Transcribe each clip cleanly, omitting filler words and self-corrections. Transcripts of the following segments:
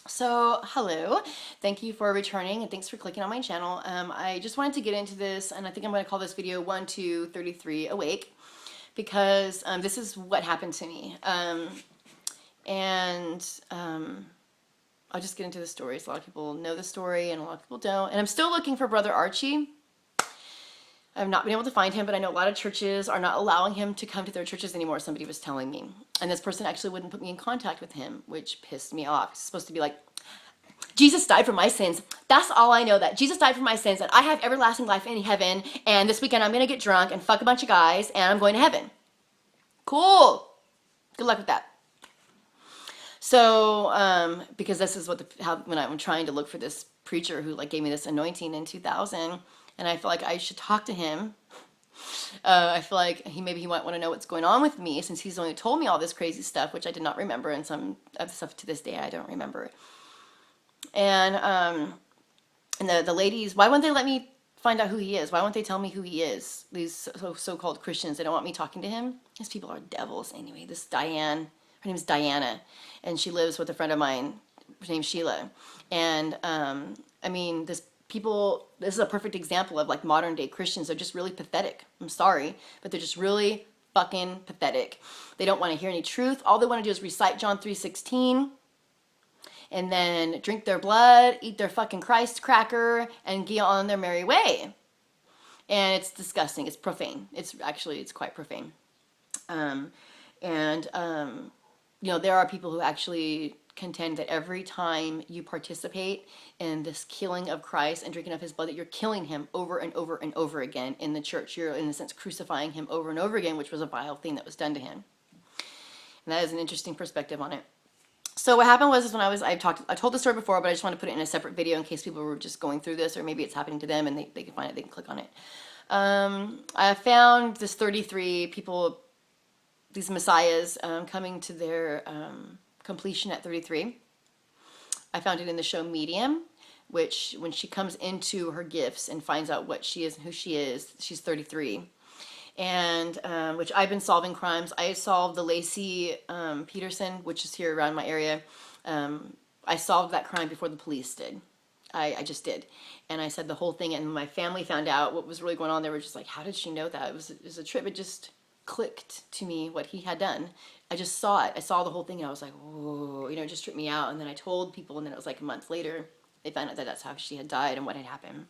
So, hello. Thank you for returning and thanks for clicking on my channel. I just wanted to get into this, and I think I'm going to call this video 1 to 33 Awake because this is what happened to me. And I'll just get into the stories. A lot of people know the story and a lot of people don't. And I'm still looking for Brother Archie. I've not been able to find him, but I know a lot of churches are not allowing him to come to their churches anymore, somebody was telling me. And this person actually wouldn't put me in contact with him, which pissed me off. It's supposed to be like, Jesus died for my sins. That's all I know, that Jesus died for my sins and I have everlasting life in heaven, and this weekend I'm going to get drunk and fuck a bunch of guys and I'm going to heaven. Cool. Good luck with that. So, because this is when I'm trying to look for this preacher who like gave me this anointing in 2000, and I feel like I should talk to him. I feel like maybe he might want to know what's going on with me since he's only told me all this crazy stuff, which I did not remember, and some of the stuff to this day I don't remember. And the ladies, why won't they let me find out who he is? Why won't they tell me who he is? These so-called Christians, they don't want me talking to him. These people are devils anyway. This Diane, her name's Diana, and she lives with a friend of mine. Her name's Sheila. And I mean, this is a perfect example of like modern day Christians. They're just really pathetic. I'm sorry, but they're just really fucking pathetic. They don't want to hear any truth. All they want to do is recite John 3:16 and then drink their blood, eat their fucking Christ cracker, and get on their merry way. And it's disgusting. It's profane. It's quite profane. There are people who actually contend that every time you participate in this killing of Christ and drinking of his blood, that you're killing him over and over and over again in the church. You're, in a sense, crucifying him over and over again, which was a vile thing that was done to him. And that is an interesting perspective on it. So what happened was I told the story before, but I just want to put it in a separate video in case people were just going through this, or maybe it's happening to them and they can find it, they can click on it. I found this 33 people, these messiahs, coming to their completion at 33. I found it in the show Medium, which when she comes into her gifts and finds out what she is and who she is, she's 33. And which I've been solving crimes. I solved the Lacey Peterson, which is here around my area. I solved that crime before the police did. I just did. And I said the whole thing, and my family found out what was really going on. They were just like, how did she know that? It was a trip. It just clicked to me what he had done. I just saw it. I saw the whole thing, and I was like, whoa, it just tripped me out. And then I told people, and then it was like a month later, they found out that that's how she had died and what had happened.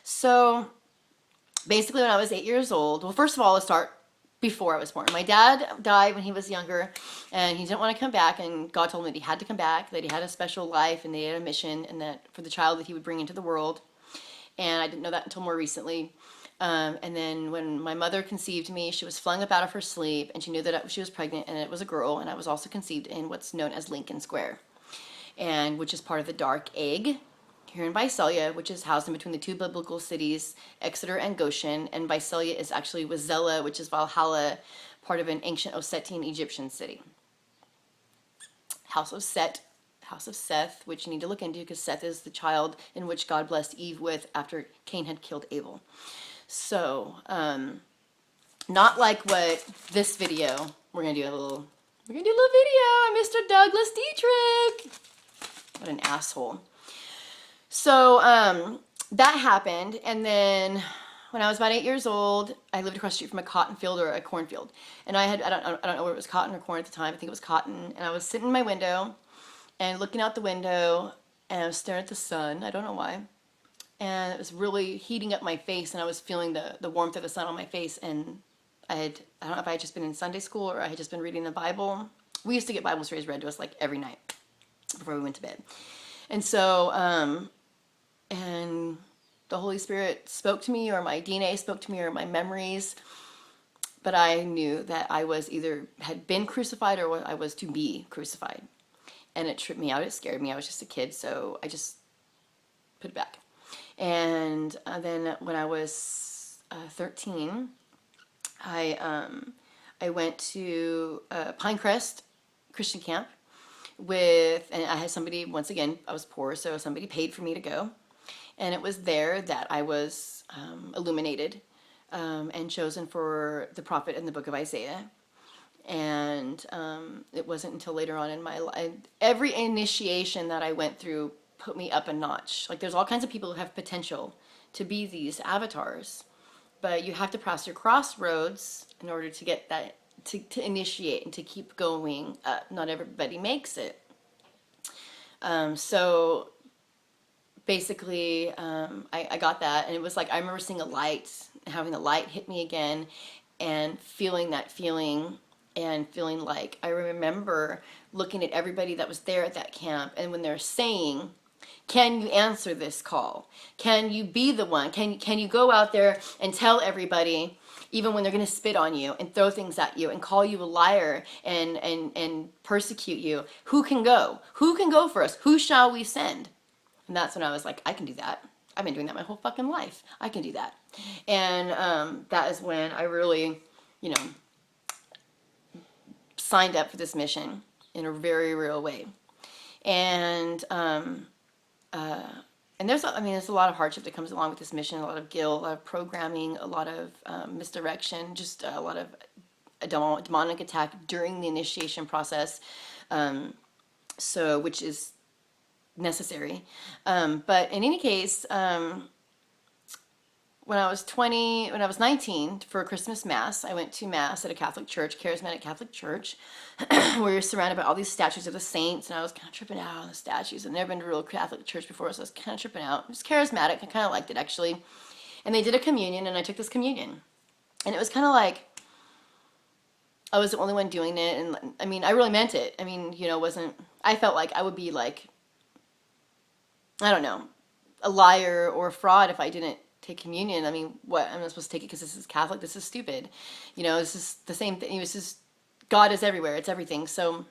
So basically, when I was 8 years old, well, first of all, let's start before I was born. My dad died when he was younger, and he didn't want to come back, and God told him that he had to come back, that he had a special life, and they had a mission, and that for the child that he would bring into the world. And I didn't know that until more recently. And then when my mother conceived me, she was flung up out of her sleep, and she knew that she was pregnant, and it was a girl, and I was also conceived in what's known as Lincoln Square, and which is part of the Dark Egg here in Visalia, which is housed in between the two biblical cities, Exeter and Goshen. And Visalia is actually Wazella, which is Valhalla, part of an ancient Ossetian Egyptian city. House of Seth, which you need to look into because Seth is the child in which God blessed Eve with after Cain had killed Abel. So, not like what this video, we're gonna do a little video, Mr. Douglas Dietrich. What an asshole. So that happened, and then when I was about 8 years old, I lived across the street from a cotton field or a cornfield, and I don't know whether it was cotton or corn at the time. I think it was cotton, and I was sitting in my window and looking out the window, and I was staring at the sun. I don't know why, and it was really heating up my face, and I was feeling the warmth of the sun on my face. And I don't know if I had just been in Sunday school or I had just been reading the Bible. We used to get Bible stories read to us like every night before we went to bed, and so and the Holy Spirit spoke to me, or my DNA spoke to me, or my memories. But I knew that I was either had been crucified or I was to be crucified. And it tripped me out. It scared me. I was just a kid, so I just put it back. And then when I was 13, I went to Pinecrest Christian Camp and I had somebody, once again, I was poor, so somebody paid for me to go. And it was there that I was illuminated and chosen for the prophet in the book of Isaiah. And it wasn't until later on in my life, every initiation that I went through put me up a notch. Like there's all kinds of people who have potential to be these avatars, but you have to pass your crossroads in order to get that, to initiate and to keep going up. Not everybody makes it. So basically, I got that, and it was like I remember seeing a light, having the light hit me again, and feeling that feeling, and feeling like I remember looking at everybody that was there at that camp, and when they're saying, can you answer this call? Can you be the one? Can you go out there and tell everybody, even when they're going to spit on you and throw things at you and call you a liar and persecute you? Who can go? Who can go for us? Who shall we send? And that's when I was like, I can do that. I've been doing that my whole fucking life. I can do that. And that is when I really, you know, signed up for this mission in a very real way. And there's, I mean, there's a lot of hardship that comes along with this mission, a lot of guilt, a lot of programming, a lot of misdirection, just a lot of a demonic attack during the initiation process, so which is necessary. But in any case, when I was 19, for a Christmas Mass, I went to Mass at a Catholic church, charismatic Catholic church, where you're surrounded by all these statues of the saints, and I was kind of tripping out on the statues. I've never been to a real Catholic church before, so I was kind of tripping out. It was charismatic. I kind of liked it, actually. And they did a communion, and I took this communion. And it was kind of like I was the only one doing it, and I mean, I really meant it. I mean, you know, I felt like I would be like, I don't know, a liar or a fraud if I didn't take communion. I mean, what, I'm not supposed to take it because this is Catholic? This is stupid. You know, this is the same thing. This is, God is everywhere. It's everything. So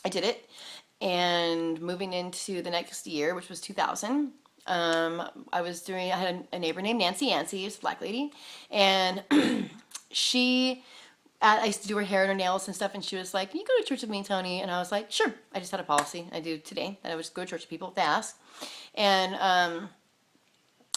I did it. And moving into the next year, which was 2000, I had a neighbor named Nancy Yancey, who's a black lady, and I used to do her hair and her nails and stuff, and she was like, can you go to church with me, Tony? And I was like, sure. I just had a policy I do today that I would just go to church with people if they ask.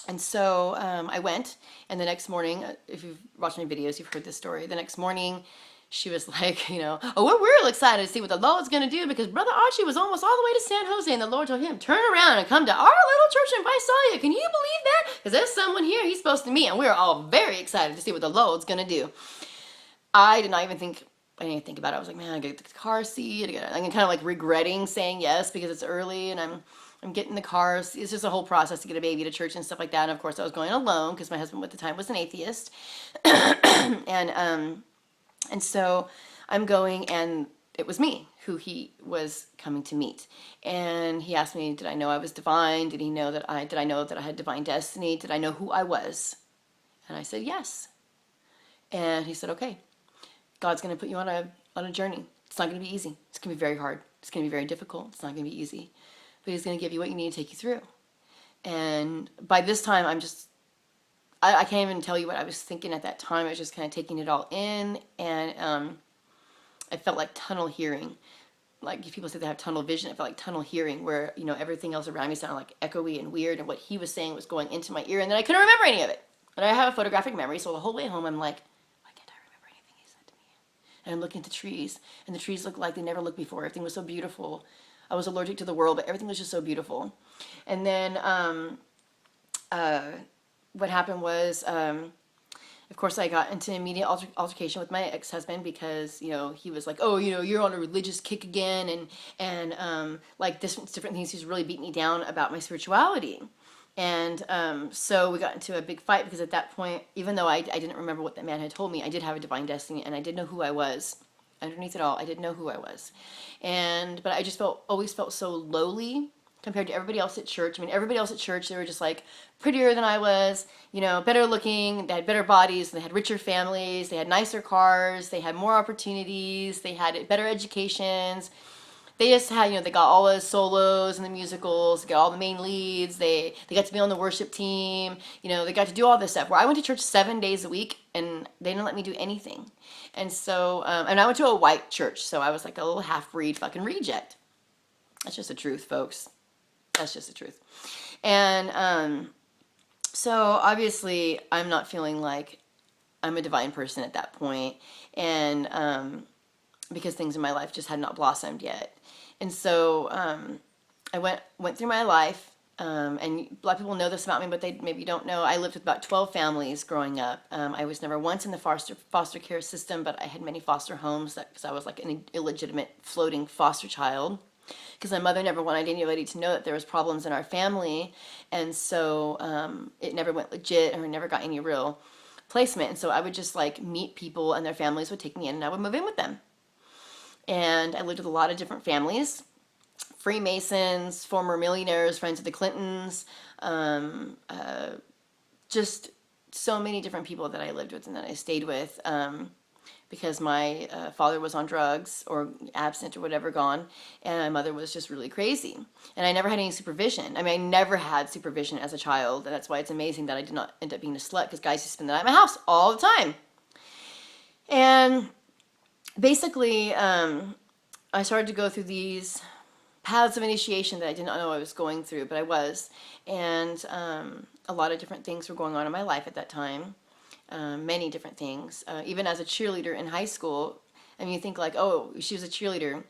And so I went, and the next morning, if you've watched my videos, you've heard this story. The next morning, she was like, you know, oh, we're real excited to see what the Lord's going to do, because Brother Archie was almost all the way to San Jose, and the Lord told him, turn around and come to our little church in Visalia. Can you believe that? Because there's someone here he's supposed to meet, and we're all very excited to see what the Lord's going to do. I didn't think about it. I was like, man, I got the car seat. I'm kind of like regretting saying yes because it's early, and I'm getting the cars. It's just a whole process to get a baby to church and stuff like that. And of course, I was going alone because my husband at the time was an atheist. And so I'm going, and it was me who he was coming to meet. And he asked me, did I know I was divine? Did I know that I had divine destiny? Did I know who I was? And I said, yes. And he said, okay, God's going to put you on a journey. It's not going to be easy. It's going to be very hard. It's going to be very difficult. It's not going to be easy. But he's going to give you what you need to take you through. And by this time, I can't even tell you what I was thinking at that time. I was just kind of taking it all in, and I felt like tunnel hearing. Like if people say they have tunnel vision, I felt like tunnel hearing, where, you know, everything else around me sounded like echoey and weird, and what he was saying was going into my ear, and then I couldn't remember any of it. And I have a photographic memory, so the whole way home I'm like, why can't I remember anything he said to me? And I'm looking at the trees, and the trees looked like they never looked before. Everything was so beautiful. I was allergic to the world, but everything was just so beautiful. And then what happened was, of course, I got into an immediate altercation with my ex-husband because, you know, he was like, oh, you know, you're on a religious kick again, and like different things. He was really beating me down about my spirituality. And so we got into a big fight because at that point, even though I didn't remember what that man had told me, I did have a divine destiny, and I did know who I was. Underneath it all, I did know who I was. But I just always felt so lowly compared to everybody else at church. I mean, everybody else at church, they were just like prettier than I was, you know, better looking, they had better bodies, they had richer families, they had nicer cars, they had more opportunities, they had better educations. They just had, you know, they got all the solos and the musicals, they got all the main leads, they got to be on the worship team, you know, they got to do all this stuff. Where I went to church 7 days a week, and they didn't let me do anything. And so, and I went to a white church, so I was like a little half-breed fucking reject. That's just the truth, folks. That's just the truth. And so, obviously, I'm not feeling like I'm a divine person at that point, and because things in my life just had not blossomed yet. And so I went through my life, and a lot of people know this about me, but they maybe don't know. I lived with about 12 families growing up. I was never once in the foster care system, but I had many foster homes because I was like an illegitimate floating foster child. Because my mother never wanted anybody to know that there was problems in our family, and so it never went legit, or never got any real placement. And so I would just like meet people, and their families would take me in, and I would move in with them. And I lived with a lot of different families. Freemasons, former millionaires, friends of the Clintons, just so many different people that I lived with and that I stayed with, because my father was on drugs or absent or whatever, gone, and my mother was just really crazy. And I never had any supervision. I mean, I never had supervision as a child, and that's why it's amazing that I did not end up being a slut, because guys used to spend the night at my house all the time. And basically, I started to go through these paths of initiation that I did not know I was going through, but I was. And a lot of different things were going on in my life at that time. Many different things. Even as a cheerleader in high school, I mean, you think like, oh, she was a cheerleader.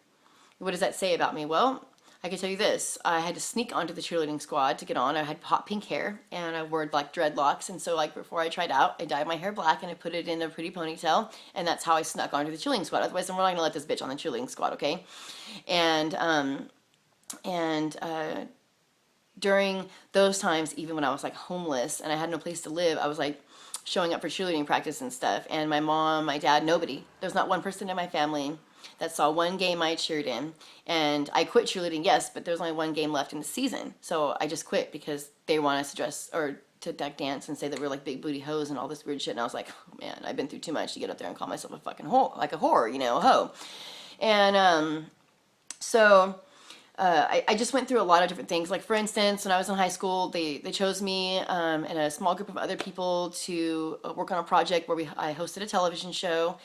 What does that say about me? Well, I can tell you this. I had to sneak onto the cheerleading squad to get on. I had hot pink hair, and I wore like dreadlocks. And so like before I tried out, I dyed my hair black and I put it in a pretty ponytail. And that's how I snuck onto the cheerleading squad. Otherwise, we're not going to let this bitch on the cheerleading squad, okay? And during those times, even when I was like homeless and I had no place to live, I was like showing up for cheerleading practice and stuff. And my mom, my dad, nobody. There's not one person in my family that saw one game I cheered in. And I quit cheerleading, yes, but there's only one game left in the season. So I just quit because they want us to dress or to dance and say that we're like big booty hoes and all this weird shit. And I was like, oh, man, I've been through too much to get up there and call myself a fucking whore, like a whore, you know, a hoe. And so I just went through a lot of different things. Like, for instance, when I was in high school, they chose me and a small group of other people to work on a project where I hosted a television show.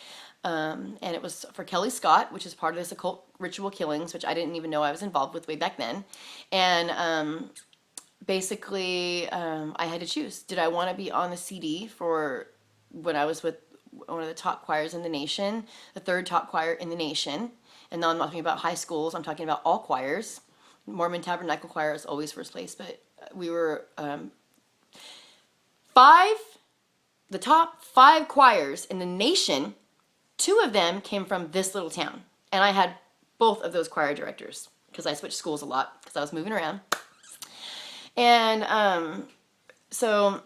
And it was for Kelly Scott, which is part of this occult ritual killings, which I didn't even know I was involved with way back then. And basically, I had to choose. Did I want to be on the CD for when I was with one of the top choirs in the nation, the third top choir in the nation? And now I'm not talking about high schools, I'm talking about all choirs. Mormon Tabernacle Choir is always first place, but we were the top 5 choirs in the nation. 2 of them came from this little town. And I had both of those choir directors because I switched schools a lot because I was moving around. And so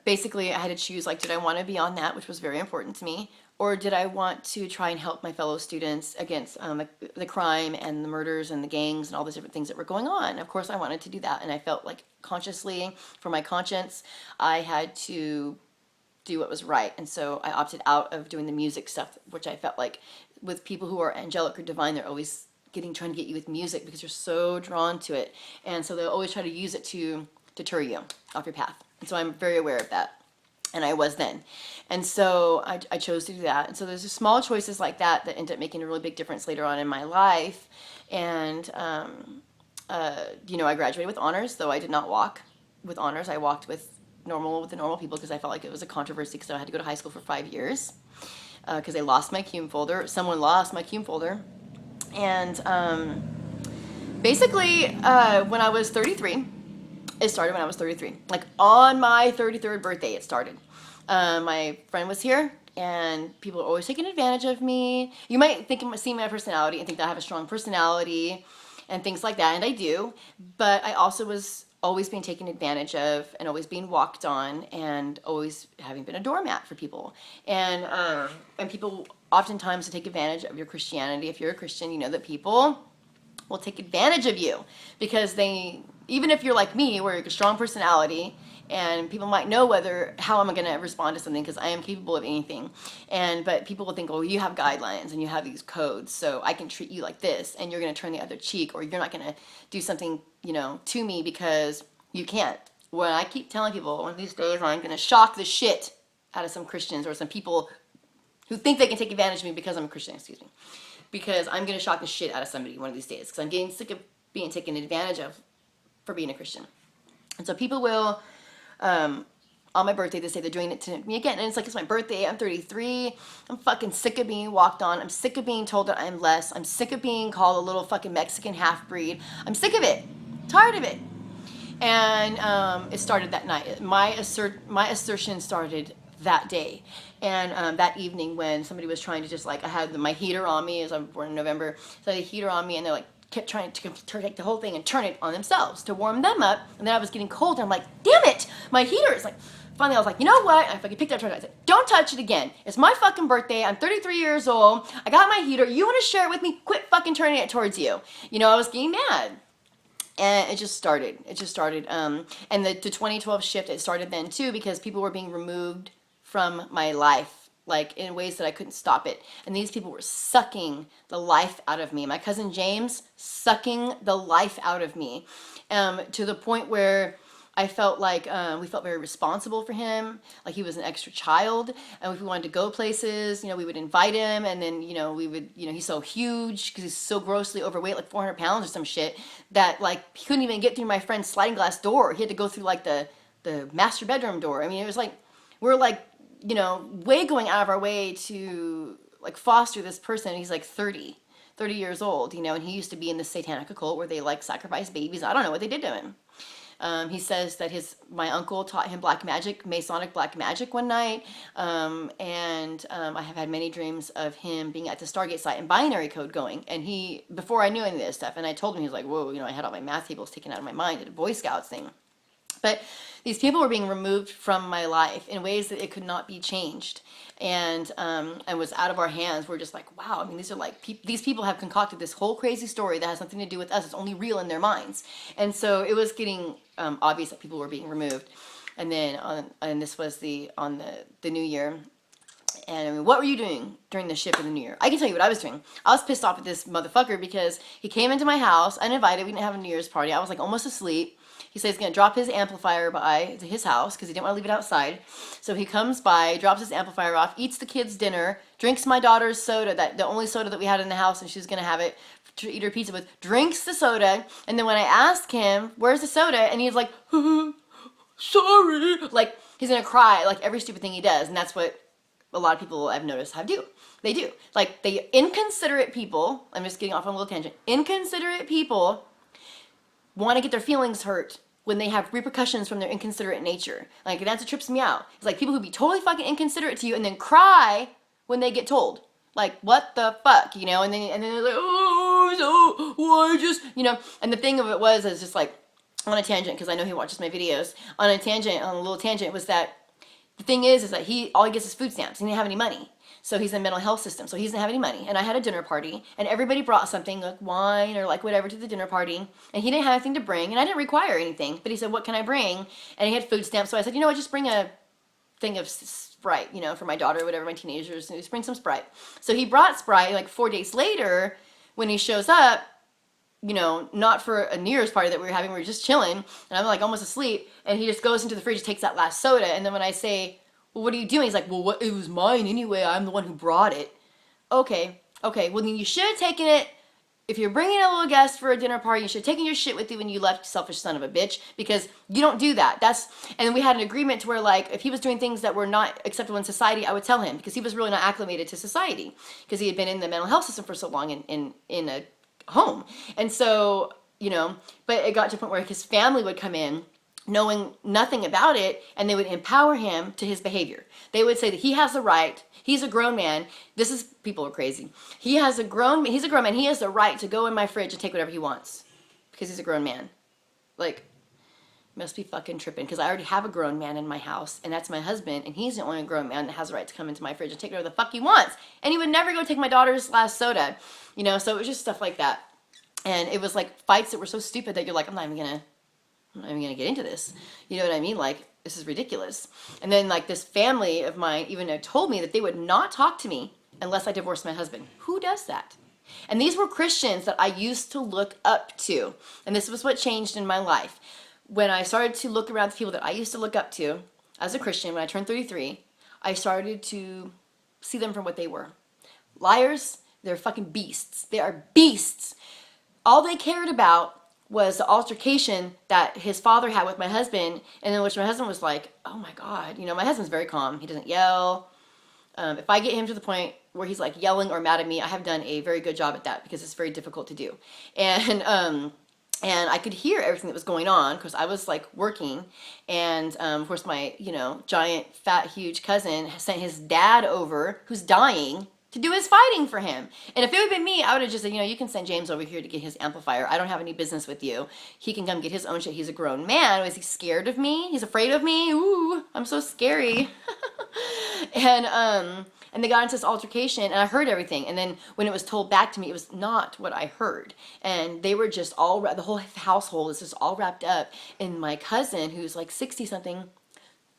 basically I had to choose, like, did I want to be on that, which was very important to me, or did I want to try and help my fellow students against the crime and the murders and the gangs and all those different things that were going on? Of course I wanted to do that, and I felt like consciously, for my conscience, I had to do what was right. And so I opted out of doing the music stuff, which I felt like with people who are angelic or divine, they're always trying to get you with music because you're so drawn to it. And so they'll always try to use it to deter you off your path. And so I'm very aware of that. And I was then. And so I chose to do that. And so there's just small choices like that that end up making a really big difference later on in my life. And, I graduated with honors, though I did not walk with honors. I walked with the normal people because I felt like it was a controversy because I had to go to high school for 5 years because they lost my cum folder. Someone lost my cum folder. And basically, when I was 33, it started when I was 33. Like on my 33rd birthday, it started. My friend was here, and people are always taking advantage of me. You might see my personality and think that I have a strong personality and things like that, and I do. But I also was always being taken advantage of and always being walked on and always having been a doormat for people. And people oftentimes take advantage of your Christianity. If you're a Christian, you know that people will take advantage of you because even if you're like me, where you're a strong personality, and people might know how am I going to respond to something because I am capable of anything. But people will think, oh, you have guidelines and you have these codes, so I can treat you like this, and you're going to turn the other cheek, or you're not going to do something, to me because you can't. When I keep telling people, one of these days I'm going to shock the shit out of some Christians or some people who think they can take advantage of me because I'm a Christian, because I'm going to shock the shit out of somebody one of these days because I'm getting sick of being taken advantage of for being a Christian. And so people will on my birthday this day, they're doing it to me again. And it's like, it's my birthday. I'm 33. I'm fucking sick of being walked on. I'm sick of being told that I'm less. I'm sick of being called a little fucking Mexican half-breed. I'm sick of it. Tired of it. And it started that night. My assertion started that day. And that evening when somebody was trying to just like, I had my heater on me, as I was born in November, so I had a heater on me, and they're like, kept trying to take the whole thing and turn it on themselves to warm them up. And then I was getting cold, and I'm like, damn it, my heater is like, finally I was like, you know what? I fucking picked it up, I said, don't touch it again. It's my fucking birthday. I'm 33 years old. I got my heater. You want to share it with me? Quit fucking turning it towards you. You know, I was getting mad. And it just started. And the 2012 shift, it started then too, because people were being removed from my life, like in ways that I couldn't stop it. And these people were sucking the life out of me. My cousin James, sucking the life out of me, to the point where I felt like we felt very responsible for him, like he was an extra child. And if we wanted to go places, you know, we would invite him, and then, you know, we would, you know, he's so huge because he's so grossly overweight, like 400 pounds or some shit, that like he couldn't even get through my friend's sliding glass door. He had to go through like the master bedroom door. I mean, it was like, we're like, you know, way going out of our way to like foster this person. He's like 30 years old, you know, and he used to be in the satanic occult where they like sacrifice babies. I don't know what they did to him. He says that my uncle taught him black magic, Masonic black magic one night. I have had many dreams of him being at the Stargate site and binary code going. And before I knew any of this stuff, and I told him, he was like, whoa, you know, I had all my math tables taken out of my mind at a Boy Scouts thing. But these people were being removed from my life in ways that it could not be changed, and was out of our hands. We're just like, wow. I mean, these are like these people have concocted this whole crazy story that has nothing to do with us. It's only real in their minds, and so it was getting obvious that people were being removed. And then this was on the New Year. And I mean, what were you doing during the shift of the New Year? I can tell you what I was doing. I was pissed off at this motherfucker because he came into my house uninvited. We didn't have a New Year's party. I was like almost asleep. He said he's going to drop his amplifier by to his house because he didn't want to leave it outside. So he comes by, drops his amplifier off, eats the kids' dinner, drinks my daughter's soda, the only soda that we had in the house, and she's going to have it to eat her pizza with, drinks the soda. And then when I ask him, where's the soda? And he's like, sorry. Like, he's going to cry like every stupid thing he does. And that's what a lot of people I've noticed do. They do. Like, inconsiderate people, I'm just getting off on a little tangent, inconsiderate people want to get their feelings hurt when they have repercussions from their inconsiderate nature. Like, that's what trips me out. It's like people who be totally fucking inconsiderate to you and then cry when they get told. Like, what the fuck, you know? And then they're like, oh, so why just, you know? And the thing of it was just like, on a tangent, because I know he watches my videos, on a little tangent, was that the thing is that all he gets is food stamps. He didn't have any money. So he's in the mental health system, so he doesn't have any money. And I had a dinner party, and everybody brought something, like wine or like whatever, to the dinner party. And he didn't have anything to bring, and I didn't require anything. But he said, what can I bring? And he had food stamps, so I said, you know what, just bring a thing of Sprite, you know, for my daughter or whatever, my teenagers, and just bring some Sprite. So he brought Sprite, like 4 days later, when he shows up, you know, not for a New Year's party that we were having, we were just chilling, and I'm like almost asleep, and he just goes into the fridge and takes that last soda, and then when I say, well, what are you doing? He's like, well, it was mine anyway. I'm the one who brought it. Okay. Well, then you should have taken it. If you're bringing a little guest for a dinner party, you should have taken your shit with you when you left, you selfish son of a bitch, because you don't do that. And we had an agreement to where, like, if he was doing things that were not acceptable in society, I would tell him, because he was really not acclimated to society, because he had been in the mental health system for so long in a home. And so, you know, but it got to a point where his family would come in knowing nothing about it, and they would empower him to his behavior. They would say that he has the right, he's a grown man, people are crazy, he's a grown man, he has the right to go in my fridge and take whatever he wants, because he's a grown man. Like, must be fucking tripping, because I already have a grown man in my house, and that's my husband, and he's the only grown man that has the right to come into my fridge and take whatever the fuck he wants, and he would never go take my daughter's last soda, you know, so it was just stuff like that. And it was like fights that were so stupid that you're like, I'm not even gonna get into this. You know what I mean? Like, this is ridiculous. And then, like, this family of mine even told me that they would not talk to me unless I divorced my husband. Who does that? And these were Christians that I used to look up to. And this was what changed in my life. When I started to look around the people that I used to look up to as a Christian, when I turned 33, I started to see them for what they were. Liars, they're fucking beasts. They are beasts. All they cared about was the altercation that his father had with my husband, and then which my husband was like, oh my God, you know, my husband's very calm. He doesn't yell. If I get him to the point where he's like yelling or mad at me, I have done a very good job at that because it's very difficult to do. And I could hear everything that was going on because I was like working, and of course my, you know, giant fat huge cousin sent his dad over who's dying to do his fighting for him. And if it would have been me, I would have just said, you know, you can send James over here to get his amplifier. I don't have any business with you. He can come get his own shit. He's a grown man. Was he scared of me? He's afraid of me? Ooh, I'm so scary. And they got into this altercation, and I heard everything. And then when it was told back to me, it was not what I heard. And they were just all, the whole household is just all wrapped up in my cousin, who's like 60-something,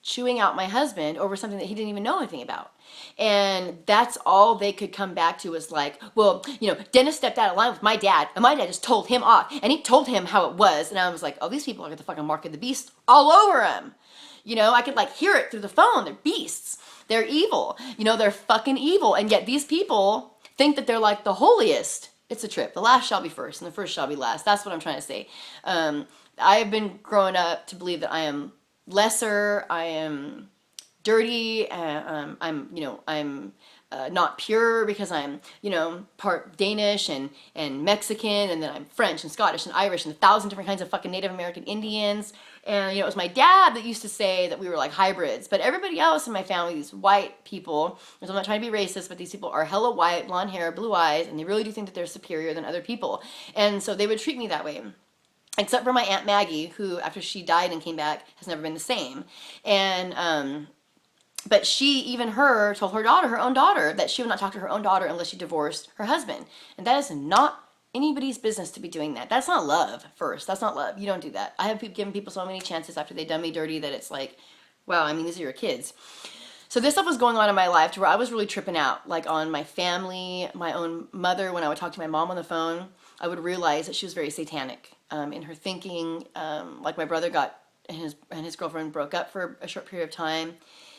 chewing out my husband over something that he didn't even know anything about. And that's all they could come back to was like, well, you know, Dennis stepped out of line with my dad, and my dad just told him off, and he told him how it was. And I was like, oh, these people are going to fucking mark of the beast all over him. You know, I could like hear it through the phone. They're beasts. They're evil. You know, they're fucking evil. And yet these people think that they're like the holiest. It's a trip. The last shall be first, and the first shall be last. That's what I'm trying to say. I have been growing up to believe that I am lesser. I am dirty. I'm not pure because I'm, you know, part Danish and Mexican, and then I'm French and Scottish and Irish and 1,000 different kinds of fucking Native American Indians. And, you know, it was my dad that used to say that we were like hybrids, but everybody else in my family, these white people, because I'm not trying to be racist, but these people are hella white, blonde hair, blue eyes, and they really do think that they're superior than other people. And so they would treat me that way. Except for my Aunt Maggie, who, after she died and came back, has never been the same. And, but she, even her, told her daughter, her own daughter, that she would not talk to her own daughter unless she divorced her husband. And that is not anybody's business to be doing that. That's not love, first. That's not love. You don't do that. I have given people so many chances after they've done me dirty that it's like, wow, I mean, these are your kids. So this stuff was going on in my life to where I was really tripping out, like on my family, my own mother. When I would talk to my mom on the phone, I would realize that she was very satanic in her thinking. Like my brother got, and his girlfriend broke up for a short period of time.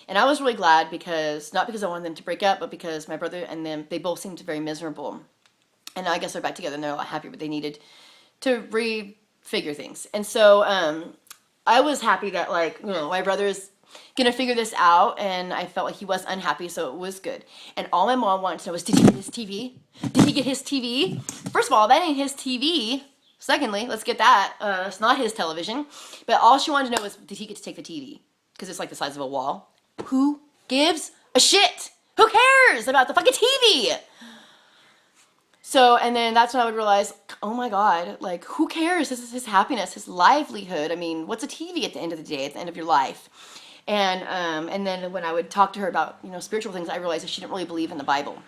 And I was really glad because, not because I wanted them to break up, but because my brother and them, they both seemed very miserable. And I guess they're back together and they're a lot happier, but they needed to refigure things. And so I was happy that, like, you know, my brother's gonna figure this out, and I felt like he was unhappy, so it was good. And all my mom wanted to know was, did he get his TV? Did he get his TV? First of all, that ain't his TV. Secondly, let's get that. It's not his television. But all she wanted to know was, did he get to take the TV? Because it's like the size of a wall. Who gives a shit? Who cares about the fucking TV? So, and then that's when I would realize, oh my God, like, who cares? This is his happiness, his livelihood. I mean, what's a TV at the end of the day, at the end of your life? And then when I would talk to her about, you know, spiritual things, I realized that she didn't really believe in the Bible,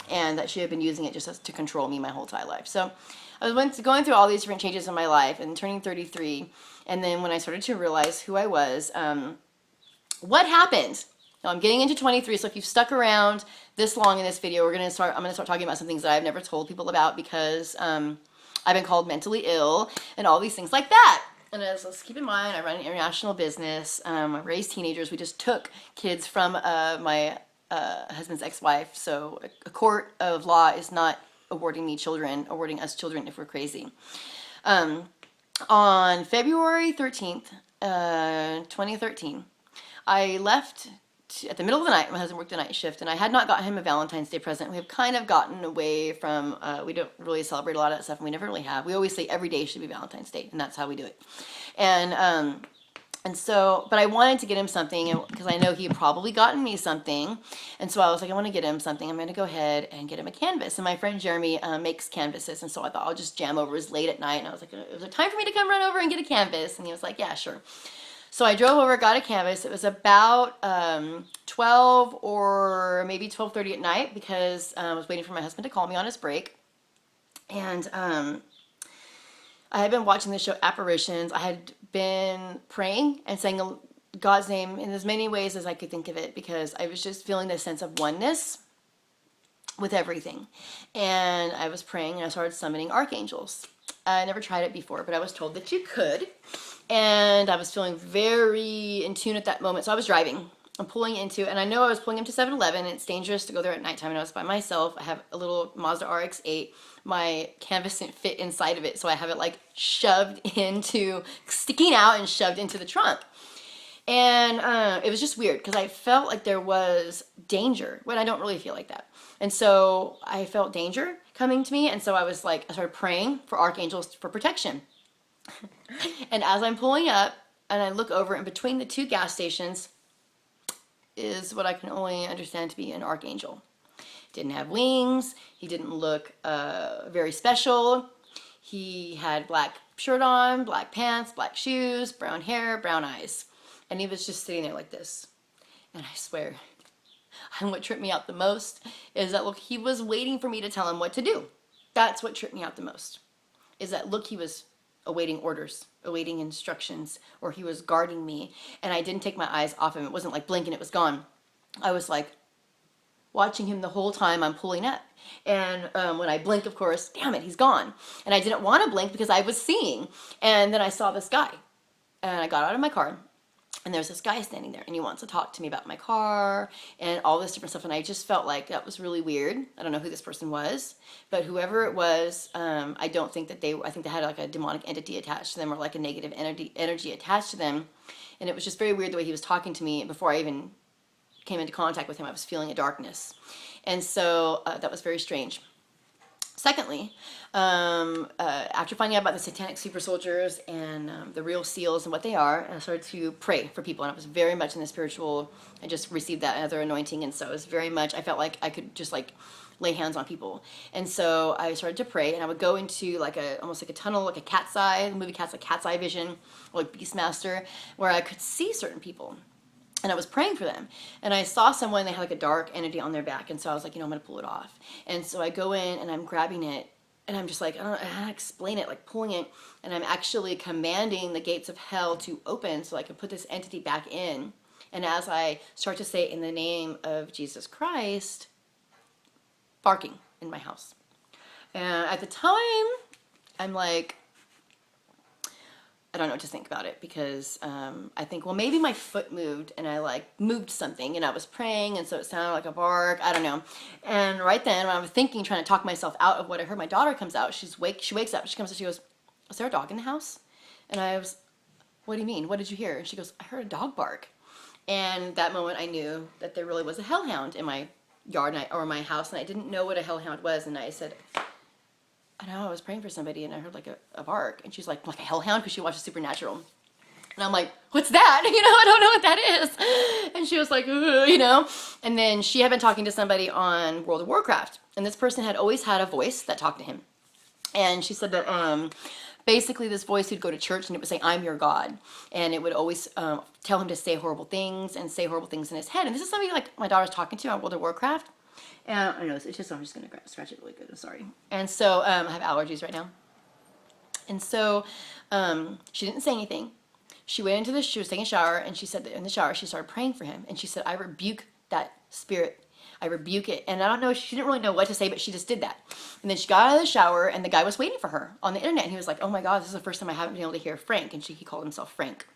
and that she had been using it just to control me my whole entire life. So I was going through all these different changes in my life and turning 33. And then when I started to realize who I was, what happened? Now I'm getting into 23, so if you've stuck around this long in this video, I'm going to start talking about some things that I've never told people about because I've been called mentally ill and all these things like that. And let's keep in mind, I run an international business. I raise teenagers. We just took kids from my husband's ex-wife, so a court of law is not awarding us children if we're crazy. On February 13th, 2013, I left at the middle of the night. My husband worked the night shift, and I had not gotten him a Valentine's Day present. We have kind of gotten away from, we don't really celebrate a lot of that stuff, and we never really have. We always say every day should be Valentine's Day, and that's how we do it. And so, but I wanted to get him something because I know he had probably gotten me something. And so I was like, I want to get him something. I'm going to go ahead and get him a canvas. And my friend Jeremy makes canvases. And so I thought I'll just jam over. It was late at night. And I was like, is there time for me to come run over and get a canvas? And he was like, yeah, sure. So I drove over, got a canvas. It was about 12 or maybe 12:30 at night because I was waiting for my husband to call me on his break. And I had been watching the show Apparitions. I had been praying and saying God's name in as many ways as I could think of it because I was just feeling this sense of oneness with everything. And I was praying and I started summoning archangels. I never tried it before, but I was told that you could. And I was feeling very in tune at that moment. So I was driving I'm pulling into, and I know I was pulling into 7-Eleven, and it's dangerous to go there at nighttime, and I was by myself. I have a little Mazda RX-8. My canvas didn't fit inside of it, so I have it like sticking out and shoved into the trunk. And it was just weird because I felt like there was danger when I don't really feel like that. And so I felt danger coming to me, and so I started praying for archangels for protection. And as I'm pulling up, and I look over, and between the two gas stations is what I can only understand to be an archangel. Didn't have wings. He didn't look very special. He had black shirt on, black pants, black shoes, brown hair, brown eyes. And he was just sitting there like this. And I swear, and what tripped me out the most is that, look, he was waiting for me to tell him what to do. That's what tripped me out the most. Is that, look, he was awaiting orders, awaiting instructions, or he was guarding me, and I didn't take my eyes off him. It wasn't like blink and it was gone. I was like watching him the whole time I'm pulling up. And when I blink, of course, damn it, he's gone. And I didn't want to blink because I was seeing. And then I saw this guy, and I got out of my car, and there's this guy standing there, and he wants to talk to me about my car and all this different stuff. And I just felt like that was really weird. I don't know who this person was, but whoever it was, I don't think that I think they had like a demonic entity attached to them, or like a negative energy attached to them. And it was just very weird the way he was talking to me. Before I even came into contact with him, I was feeling a darkness. And so that was very strange. Secondly, after finding out about the satanic super soldiers and the real seals and what they are, I started to pray for people, and I was very much in the spiritual. I just received that other anointing, and so it was very much, I felt like I could just like lay hands on people. And so I started to pray, and I would go into like almost like a tunnel, like a cat's eye, the movie Cat's Eye Vision, or like Beastmaster, where I could see certain people. And I was praying for them, and I saw someone, they had like a dark entity on their back, and so I was like, I'm going to pull it off. And so I go in, and I'm grabbing it, and I'm just like, I don't know how to explain it, like pulling it, and I'm actually commanding the gates of hell to open so I can put this entity back in. And as I start to say, in the name of Jesus Christ, barking in my house. And at the time, I'm like, I don't know what to think about it, because I think, well, maybe my foot moved and I like moved something, and I was praying, and so it sounded like a bark. I don't know. And right then, when I was thinking, trying to talk myself out of what I heard, my daughter comes out. She wakes up. She comes and she goes, "Is there a dog in the house?" And I was, "What do you mean? What did you hear?" And she goes, "I heard a dog bark." And that moment, I knew that there really was a hellhound in my yard or my house, and I didn't know what a hellhound was. And I said, I know, I was praying for somebody and I heard like a bark. And she's like a hellhound, because she watches Supernatural. And I'm like, what's that? I don't know what that is. And she was like, And then she had been talking to somebody on World of Warcraft. And this person had always had a voice that talked to him. And she said that basically this voice would go to church, and it would say, "I'm your God." And it would always tell him to say horrible things and say horrible things in his head. And this is somebody like my daughter's talking to on World of Warcraft. And I know it's just, I'm just going to scratch it really good. I'm sorry. And so I have allergies right now. And so she didn't say anything. She went into she was taking a shower, and she said that in the shower she started praying for him. And she said, "I rebuke that spirit. I rebuke it." And I don't know, she didn't really know what to say, but she just did that. And then she got out of the shower, and the guy was waiting for her on the internet. And he was like, "Oh my God, this is the first time I haven't been able to hear Frank." And he called himself Frank.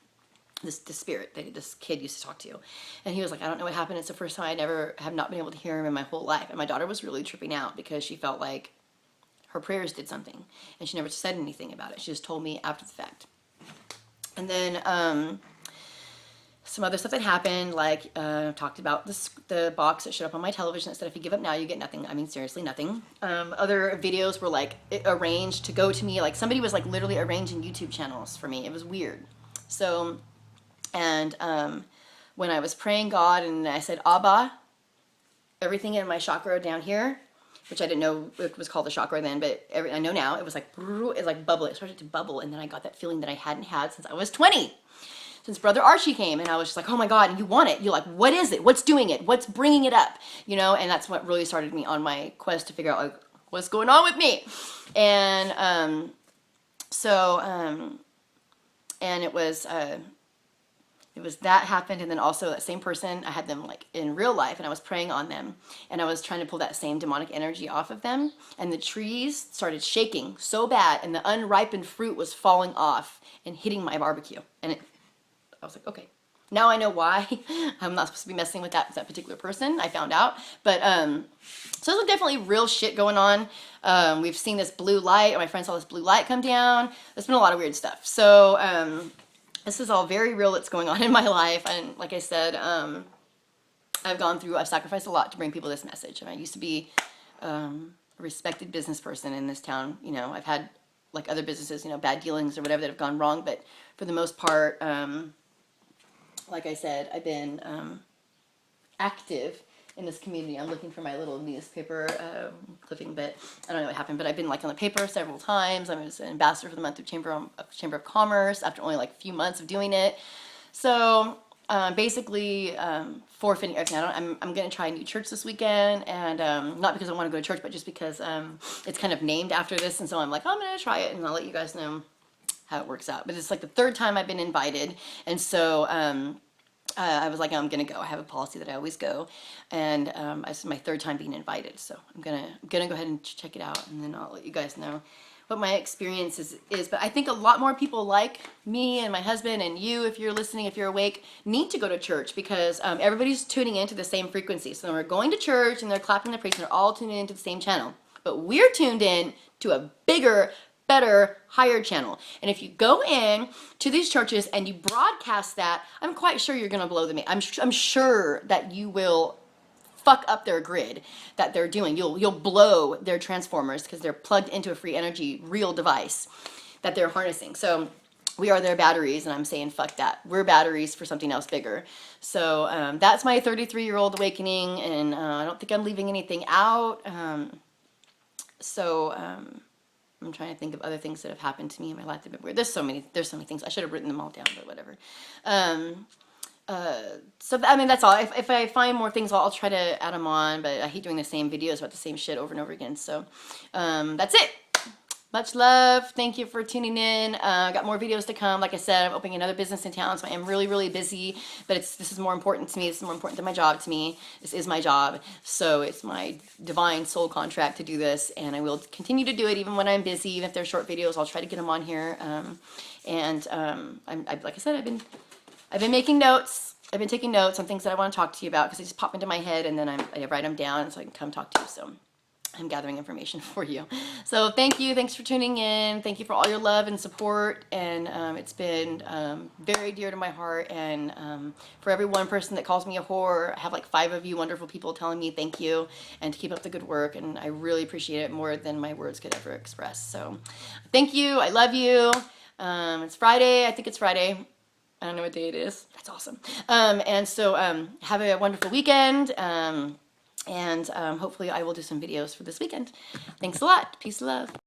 This spirit that this kid used to talk to. And he was like, "I don't know what happened. It's the first time I have not been able to hear him in my whole life." And my daughter was really tripping out, because she felt like her prayers did something, and she never said anything about it. She just told me after the fact. And then some other stuff that happened, like talked about the box that showed up on my television that said, "If you give up now, you get nothing." I mean, seriously, nothing. Other videos were like arranged to go to me. Like somebody was like literally arranging YouTube channels for me. It was weird. So, and when I was praying God, and I said, "Abba," everything in my chakra down here, which I didn't know it was called the chakra then, but I know now, it was like bubble. It started to bubble, and then I got that feeling that I hadn't had since I was 20. Since Brother Archie came, and I was just like, "Oh my God," and you want it. You're like, what is it? What's doing it? What's bringing it up? And that's what really started me on my quest to figure out like what's going on with me. And and it was that happened, and then also that same person, I had them like in real life, and I was praying on them, and I was trying to pull that same demonic energy off of them, and the trees started shaking so bad, and the unripened fruit was falling off and hitting my barbecue, and I was like, okay. Now I know why. I'm not supposed to be messing with that particular person. I found out. But so there's definitely real shit going on. We've seen this blue light. My friend saw this blue light come down. There's been a lot of weird stuff. So this is all very real that's going on in my life. And like I said, I've sacrificed a lot to bring people this message. And I used to be a respected business person in this town. You know, I've had like other businesses, you know, bad dealings or whatever that have gone wrong. But for the most part, like I said, I've been active in this community. I'm looking for my little newspaper clipping, but I don't know what happened. But I've been like on the paper several times. I was an ambassador for the Monthly Chamber of Commerce after only like a few months of doing it. So basically forfeiting everything. I'm going to try a new church this weekend, and not because I want to go to church, but just because it's kind of named after this, and so I'm like, oh, I'm going to try it, and I'll let you guys know how it works out. But it's like the third time I've been invited, and so I was like, I'm gonna go. I have a policy that I always go, and this is my third time being invited, so I'm gonna go ahead and check it out, and then I'll let you guys know what my experience is. But I think a lot more people like me and my husband and you, if you're listening, if you're awake, need to go to church, because everybody's tuning into the same frequency. So they're going to church and they're clapping the praise, and they're all tuning into the same channel. But we're tuned in to a bigger, better, higher channel. And if you go in to these churches and you broadcast that, I'm quite sure you're going to blow them. I'm sure that you will fuck up their grid that they're doing. You'll blow their transformers, because they're plugged into a free energy real device that they're harnessing. So we are their batteries, and I'm saying fuck that. We're batteries for something else bigger. So that's my 33-year-old awakening, and I don't think I'm leaving anything out. I'm trying to think of other things that have happened to me in my life that have been weird. There's so many things. I should have written them all down, but whatever. So I mean, that's all. If I find more things, I'll try to add them on, but I hate doing the same videos about the same shit over and over again. So that's it. Much love. Thank you for tuning in. I got more videos to come. Like I said, I'm opening another business in town, so I am really, really busy. But this is more important to me. This is more important than my job to me. This is my job. So it's my divine soul contract to do this. And I will continue to do it even when I'm busy. Even if they're short videos, I'll try to get them on here. Like I said, I've been making notes. I've been taking notes on things that I want to talk to you about, because they just pop into my head, and then I write them down so I can come talk to you. So I'm gathering information for you. So thank you. Thanks for tuning in. Thank you for all your love and support. And it's been very dear to my heart. And for every one person that calls me a whore, I have like 5 of you wonderful people telling me thank you and to keep up the good work. And I really appreciate it more than my words could ever express. So thank you. I love you. It's Friday. I think it's Friday. I don't know what day it is. That's awesome. And so have a wonderful weekend. And hopefully I will do some videos for this weekend. Thanks a lot. Peace and love.